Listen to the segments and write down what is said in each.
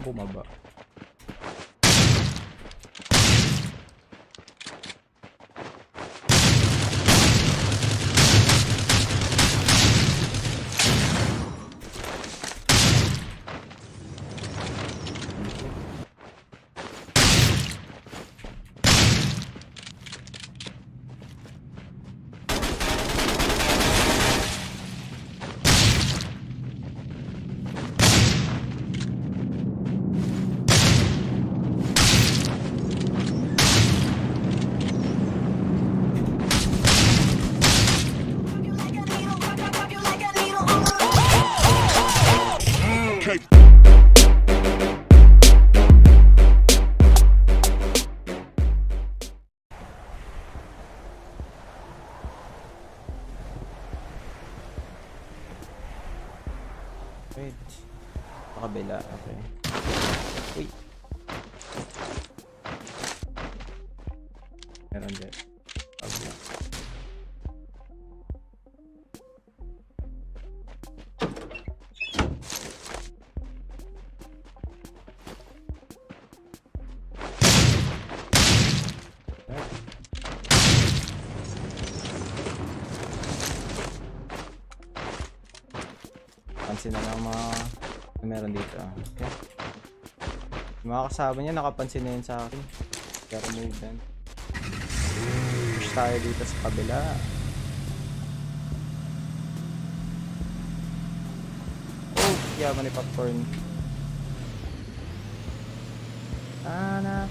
Bumaba. Wait. Sa kabila. Okay. Uy. Meron dyan. Kabila. Pansin na lang mga meron dito. Okay. Yung mga kasama niya nakapansin na yun sa akin. Pero move din. Push tayo dito sa kabila. Oh, yaman ni popcorn. Anak.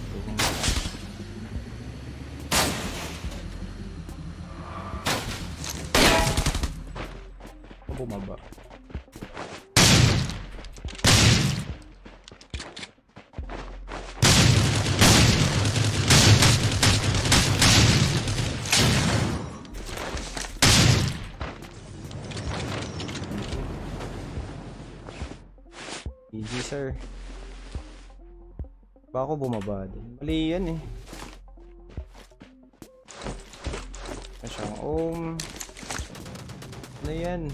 Bumaba. Easy sir. Baka bumaba din. Mali yan eh. Masyang ano yan?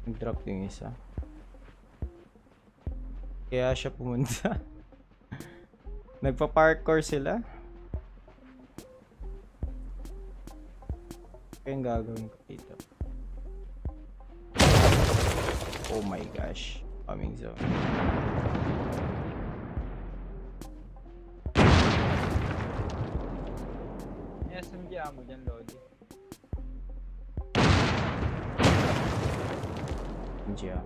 Nag-drop yung isa. Kaya siya pumunta. Nagpa-parkour sila. Kaya yung gagawin ko dito. Oh my gosh. Coming zone. SMG mo dyan, Lodi. Yeah.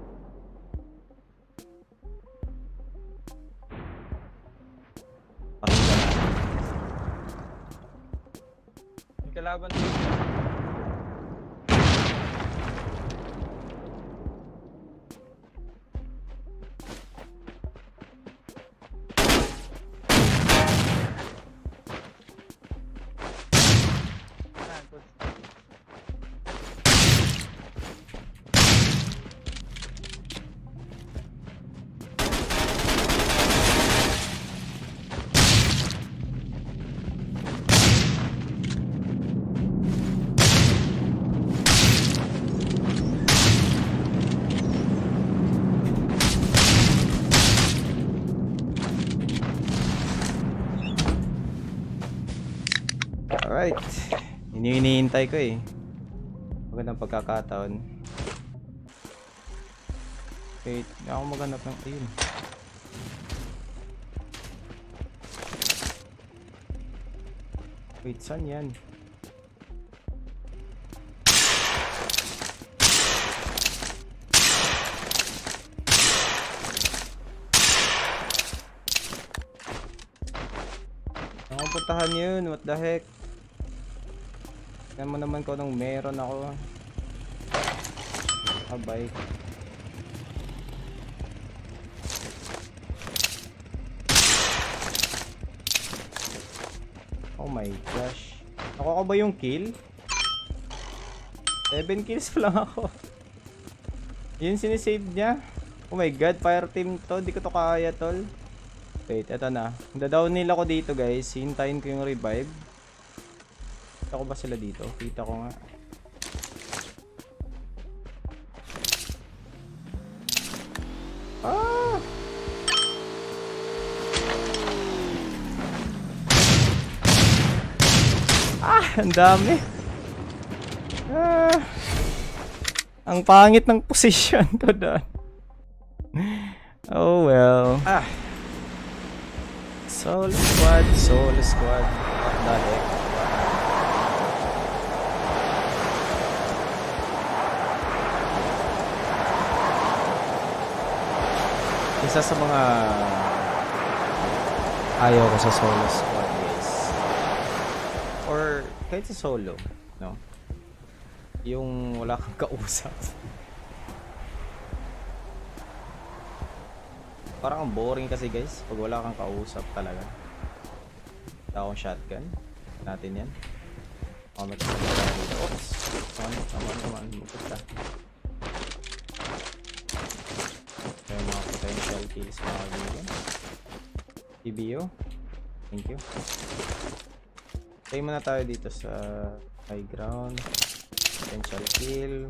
May kalaban dito. Alright. Yun yung hinihintay ko eh. Magandang pagkakataon. Wait, hindi ako maghanap ng ayun. Wait, saan yan? Nakapuntahan yun, what the heck? Tignan mo naman ko nung meron ako. Abay. Oh my gosh. Nakuha ko ba yung kill? 7 kills pa lang ako. Yun sinisave niya. Oh my god, fire team to. Di ko to kaya, tol. Wait, eto na. Dadaw nila ko dito, guys. Hintayin ko yung revive. Kita ko ba sila dito? Kita ko nga. Ah! Ah, ang dami. Ah. Ang pangit ng position ko doon. Oh well. Ah. Solo squad, solo squad. What the heck? Isa sa mga ayaw ko sa solo squad, guys. Or kahit sa solo, no? Yung wala kang kausap. Parang ang boring kasi, guys, pag wala kang kausap talaga. Wala akong shotgun. Natin yan. Comment sa mga dito. Oops. Come on. Magpunta. Kaya mga potential kills mga kaibigan. PBO. Thank you. Stay muna tayo dito sa high ground. Potential kill.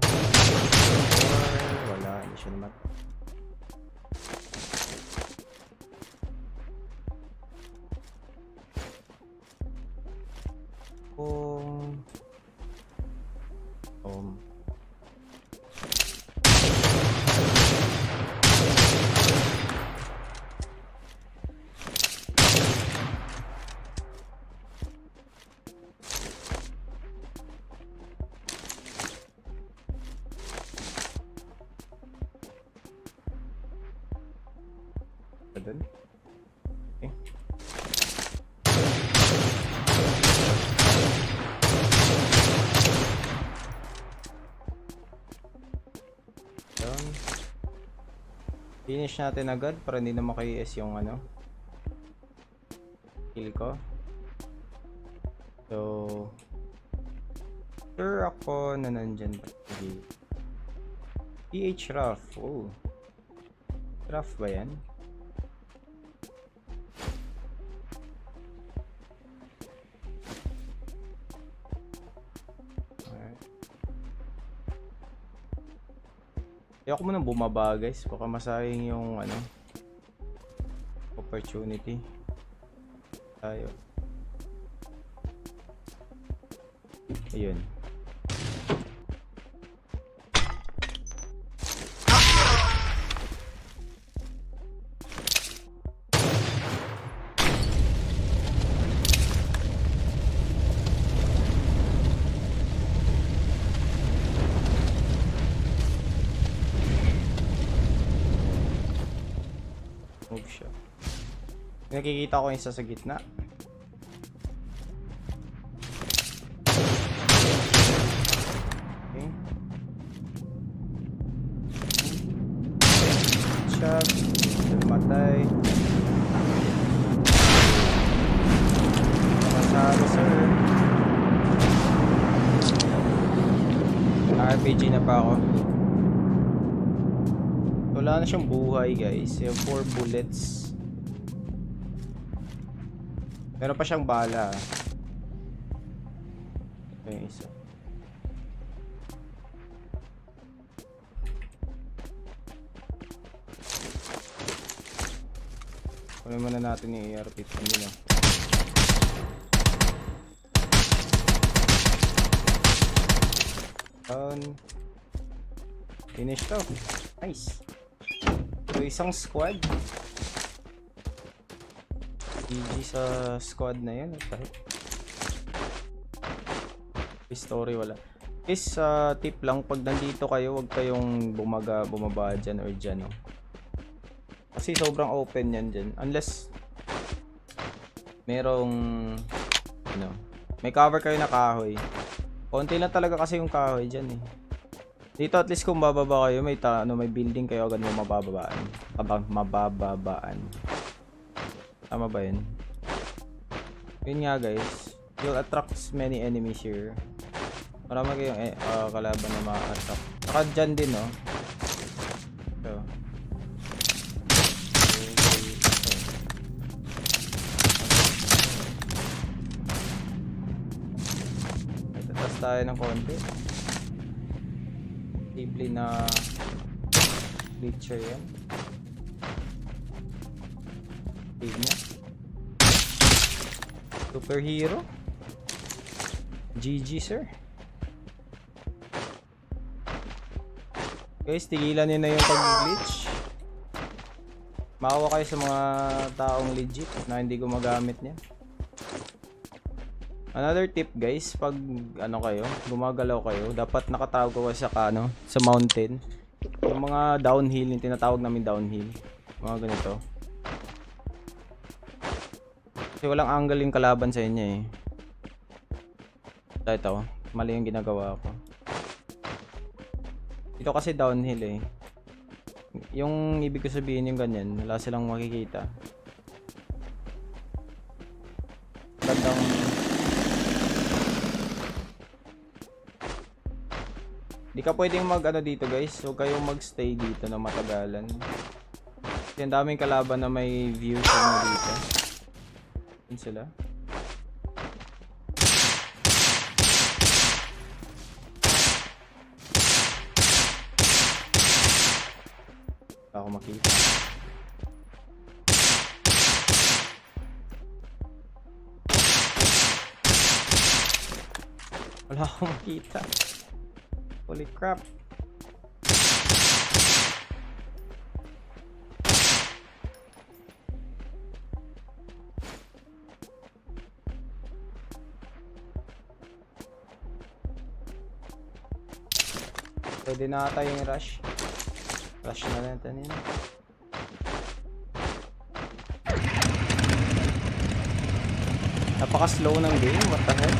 Wala. Hindi siya naman. Dun. Okay. Dun. Finish natin agad para hindi na maki-ES yung ano kill ko. So sure ako na nandyan ba? PH Rough. Oh, Rough ba yan? Ayoko mo nang bumaba, guys. Baka masayang yung ano opportunity tayo. Ayun. Move siya. Nakikita ko yung isa sa gitna. Okay. Shot. Matay. Masalo, sir. RPG na pa ako. Wala na siyang buhay, guys. Yung 4 bullets. Meron pa siyang bala. Ito yung isa. Kunin muna natin yung AR-15 nila. Down. Finish to. Nice. So, isang squad. GG sa squad na yun. Story wala. Guys, tip lang, pag nandito kayo, huwag kayong bumaba dyan or dyan. No? Kasi sobrang open yan dyan. Unless merong ano, may cover kayo na kahoy. Konti lang talaga kasi yung kahoy dyan eh. Dito at least kung bababa kayo, may may building kayo agad mo mabababaan. Mabababaan. Tama ba yun? Yun nga, guys. You'll attract many enemies here. Marami kayong kalaban na ma-attract. Saka dyan din, no? So. Tatas tayo ng konti. Simple na glitcher yan. Save niya. Superhero. GG, sir. Guys, tigilan nyo na yung pag-glitch. Maawa kayo sa mga taong legit na hindi gumagamit niya. Another tip guys, pag ano kayo, gumagalaw kayo, dapat nakatago kayo sa sa mountain. Yung mga downhill, yung tinatawag namin downhill. Mga ganito. Kasi walang angle yung kalaban sa inyo eh. Ito, mali yung ginagawa ko. Ito kasi downhill eh. Yung ibig ko sabihin yung ganyan, wala silang makikita. Bandang di ka pwedeng mag dito guys. So kayong magstay dito na matagalan. Kasi ang daming kalaban na may view sa inyo dito. Yun sila. Ako makita. Wala akong makita. Holy crap. Pwede na ata yung rush. Rush na natin yun. Napaka-slow ng game. What the hell?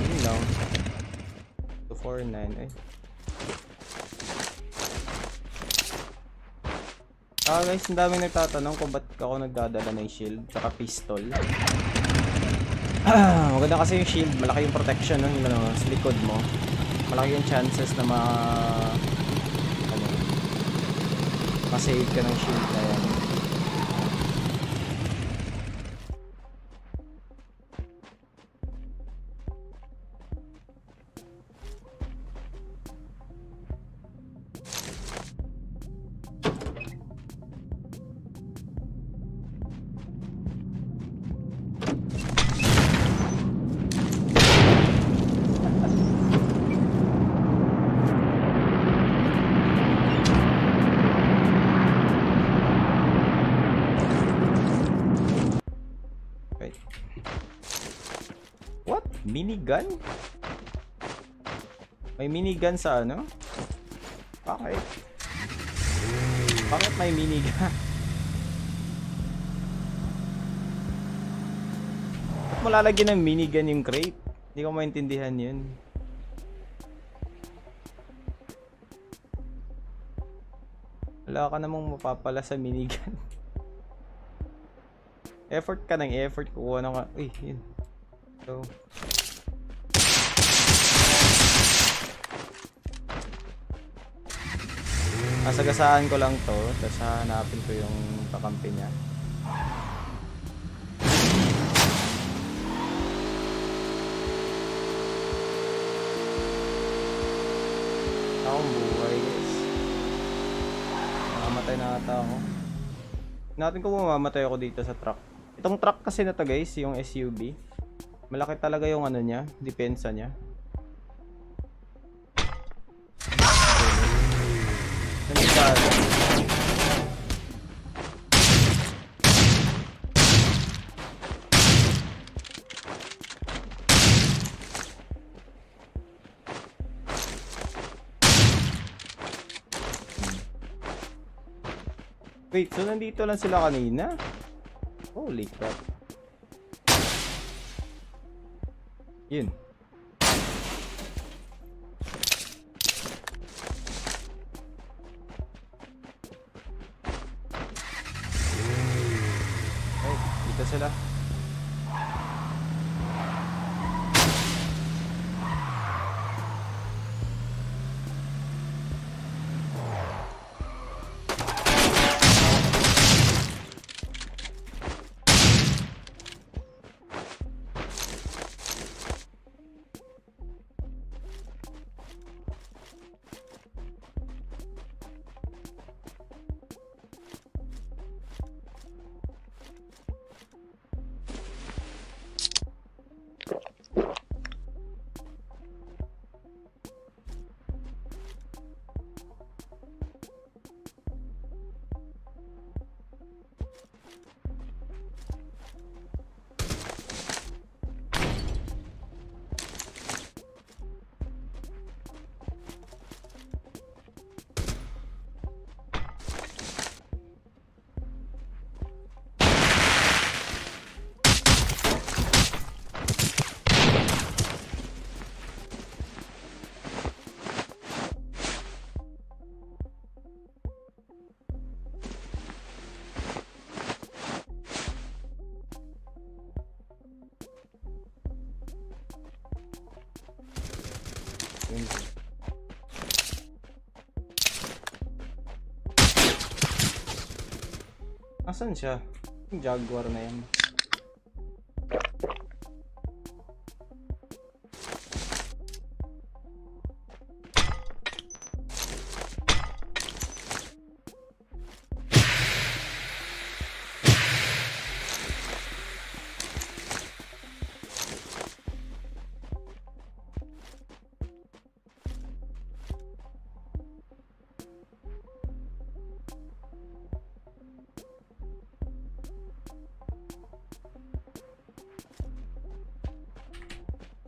Yun lang. 249. Ay. Guys, ang daming nagtatanong kung ba't ako nagdadala ng shield tsaka pistol. Maganda kasi yung shield, malaki yung protection ng sa likod mo. Malaki yung chances na ma-save ka ng shield na yan. What? Minigun? May minigun sa ano? Bakit? Bakit may minigun? Ba't malalagyan ng minigun yung crate? Hindi ko maintindihan yun. Wala ka namang mapapala sa minigun. Effort ka ng effort. Kuha na ka. Uy, yun. So, nasagasaan ko lang to, tapos hahanapin ko yung kakampi niya. Akong buhay guys. Nakamatay na ata ako. Natin kung mamamatay ako dito sa truck. Itong truck kasi na to guys, yung SUV. Malaki talaga yung ano niya, depensa niya. Wait, so nandito lang sila kanina? Holy crap. Yun. sila. Yun. Nasaan siya? Yung Jaguar na yan.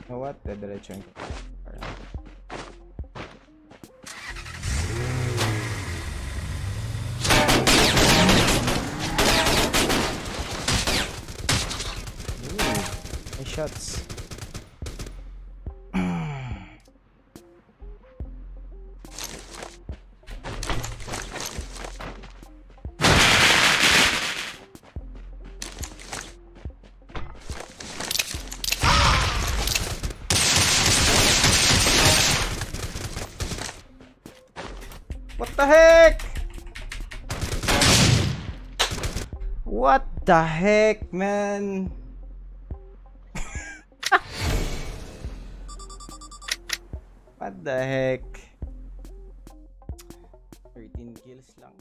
You know what? Dediretso ko. May shots. What the heck? What the heck, man? What the heck? 13 kills lang.